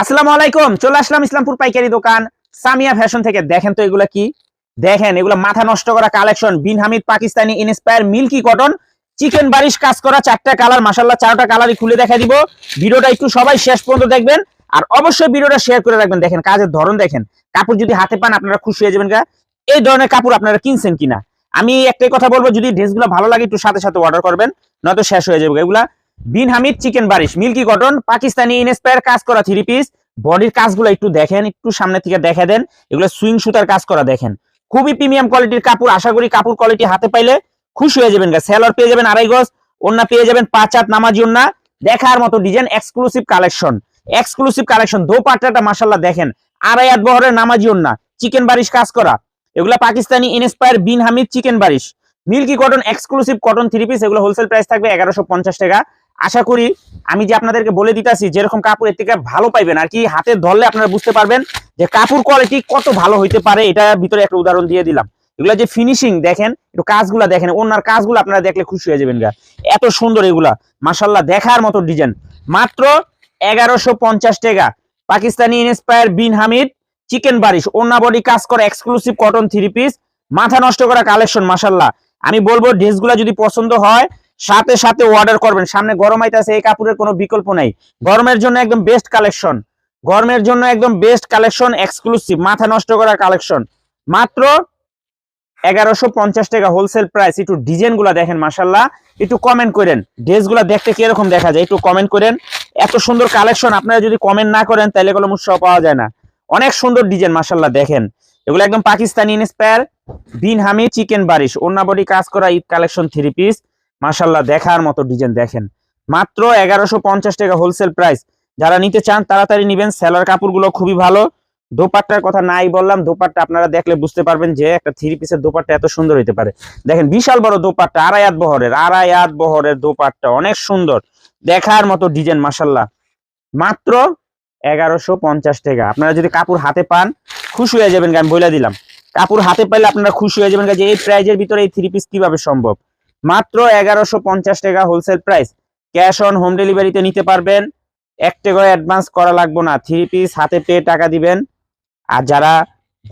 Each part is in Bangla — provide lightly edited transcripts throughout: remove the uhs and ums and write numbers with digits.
আসসালামু আলাইকুম। চলে আসলাম ইসলামপুর পাইকারি দোকান সামিয়া ফ্যাশন থেকে। দেখেন তো এগুলা কি, দেখেন এগুলা মাথা নষ্ট করা কালেকশন। বিন হামিদ পাকিস্তানি ইনস্পায়ার মিল্কি কটন চিকেন বারিশ কাজ করা, চারটা কালার, মাশাআল্লাহ চারটা কালারই খুলে দেখা দিব। ভিডিওটা একটু সবাই শেষ পর্যন্ত দেখবেন আর অবশ্যই ভিডিওটা শেয়ার করে রাখবেন। দেখেন কাজের ধরন, দেখেন কাপড় যদি হাতে পান আপনারা খুশি হয়ে যাবেন। এই ধরনের কাপড় আপনারা কিনছেন কিনা। আমি একটাই কথা বলবো, যদি ড্রেসগুলো ভালো লাগে একটু সাথে সাথে অর্ডার করবেন, নয়তো শেষ হয়ে যাবে। এগুলা বিন হামিদ চিকেন বারিশ মিল্কি কটন পাকিস্তানি ইনস্পায়ার কাজ করা থ্রি পিস। বডির কাজগুলো একটু দেখেন, একটু সামনে থেকে দেখা দেন। এগুলো সুইং সুতার কাজ করা, দেখেন খুবই প্রিমিয়াম কোয়ালিটির কাপড়। আশা করি কাপড় কোয়ালিটি হাতে পাইলে খুশি হয়ে যাবেন। সেলর পেয়ে যাবেন 2.5 গজ, ওন্না পেয়ে যাবেন 5 হাত নামাজি ওন্না। দেখার মতো design, exclusive collection, exclusive collection. দোপাট্টাটা মাশাআল্লাহ দেখেন, 2.5 হাত বহরের নামাজি ওন্না, চিকেন বারিশ কাজ করা। এগুলা পাকিস্তানি ইনস্পায়ার বিন হামিদ চিকেন বারিশ milky cotton exclusive cotton three piece. এগুলো হোলসেল প্রাইস থাকবে 1150 টাকা। আশা করি আমি যে আপনাদেরকে বলে দিতেছি, যেরকম কাপড় এর থেকে ভালো পাইবেন আর কি। হাতে ধরলে আপনারা বুঝতে পারবেন যে কাপড় কোয়ালিটি কত ভালো হইতে পারে। এটা ভিতরে একটা উদাহরণ দিয়ে দিলাম। এগুলা যে ফিনিশিং দেখেন, একটু কাজগুলা দেখেন, ওনার কাজগুলো আপনারা দেখলে খুশি হয়ে যাবেন। এত সুন্দর এগুলা, মাশাআল্লাহ দেখার মতো ডিজাইন। মাত্র 1150 টাকা। পাকিস্তানি ইনস্পায়ার বিন হামিদ চিকেন বারিশ ওন্না বডি কাজ করা এক্সক্লুসিভ কটন থ্রি পিস, মাথা নষ্ট করা কালেকশন। মাশাআল্লাহ আমি বলবো ড্রেসগুলা যদি পছন্দ হয় সাথে সাথে অর্ডার করবেন। সামনে গরম আইতাছে, এই কাপড়ের কোনো বিকল্প নাই। গরমের জন্য একদম বেস্ট কালেকশন, গরমের জন্য একদম বেস্ট কালেকশন, এক্সক্লুসিভ মাথা নষ্ট করা কালেকশন। মাত্র 1150 টাকা হোলসেল প্রাইস। একটু ডিজাইন গুলা দেখেন মাশাআল্লাহ। একটু কমেন্ট করেন ড্রেসগুলা দেখতে কিরকম দেখা যায়, একটু কমেন্ট করেন। এত সুন্দর কালেকশন আপনারা যদি কমেন্ট না করেন তাহলে কোনো উৎসাহ পাওয়া যায় না। অনেক সুন্দর ডিজাইন মাশাআল্লাহ দেখেন। এগুলো একদম পাকিস্তানি ইনস্পায়ার বিন হামিদ চিকেন বারিশ ওন্না বডি কাজ করা ঈদ কালেকশন থ্রি পিস। মাশাআল্লাহ দেখার মতো ডিজাইন দেখেন। মাত্র 1150 টাকা হোলসেল প্রাইস। যারা নিতে চান তাড়াতাড়ি নিবেন। সেলার কাপড়গুলো খুবই ভালো। দোপাট্টার কথা নাই বললাম, দোপাট্টা আপনারা দেখলে বুঝতে পারবেন যে একটা থ্রি পিসের দোপাট্টা এত সুন্দর হইতে পারে। দেখেন বিশাল বড় দোপাট্টা, 2.5 হাত বহরের দোপাট্টা, অনেক সুন্দর দেখার মতো ডিজাইন মাশাআল্লাহ। মাত্র 1150 টাকা। আপনারা যদি কাপড় হাতে পান খুশি হয়ে যাবেন। আমি বলে দিলাম, কাপড় হাতে পাইলে আপনারা খুশি হয়ে যাবেন যে এই প্রাইজের ভিতরে এই থ্রি পিস কিভাবে সম্ভব। মাত্র 1150 টাকা wholesale price. Cash on home ডেলিভারিতে নিতে পারবেন। 1 টাকা অ্যাডভান্স করা লাগবে না। থ্রি পিস হাতে পেয়ে টাকা দিবেন। আর যারা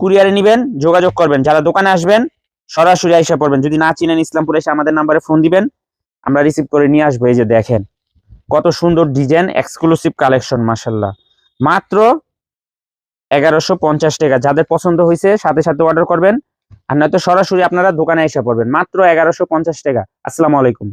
কুরিয়ারে নিবেন যোগাযোগ করবেন। যারা দোকানে আসবেন সরাসরি আইসা পড়বেন। যদি না চিনেন ইসলামপুরে এসে আমাদের নাম্বারে ফোন দিবেন, আমরা রিসিভ করে নিয়ে আসবো। এই যে দেখেন কত সুন্দর ডিজাইন, এক্সক্লুসিভ কালেকশন মাশাআল্লাহ। মাত্র 1150 টাকা। যাদের পছন্দ হয়েছে সাথে সাথে অর্ডার করবেন, আর নয়তো সরাসরি আপনারা দোকানে এসে পড়বেন। মাত্র 1150 টাকা। আসসালামু আলাইকুম।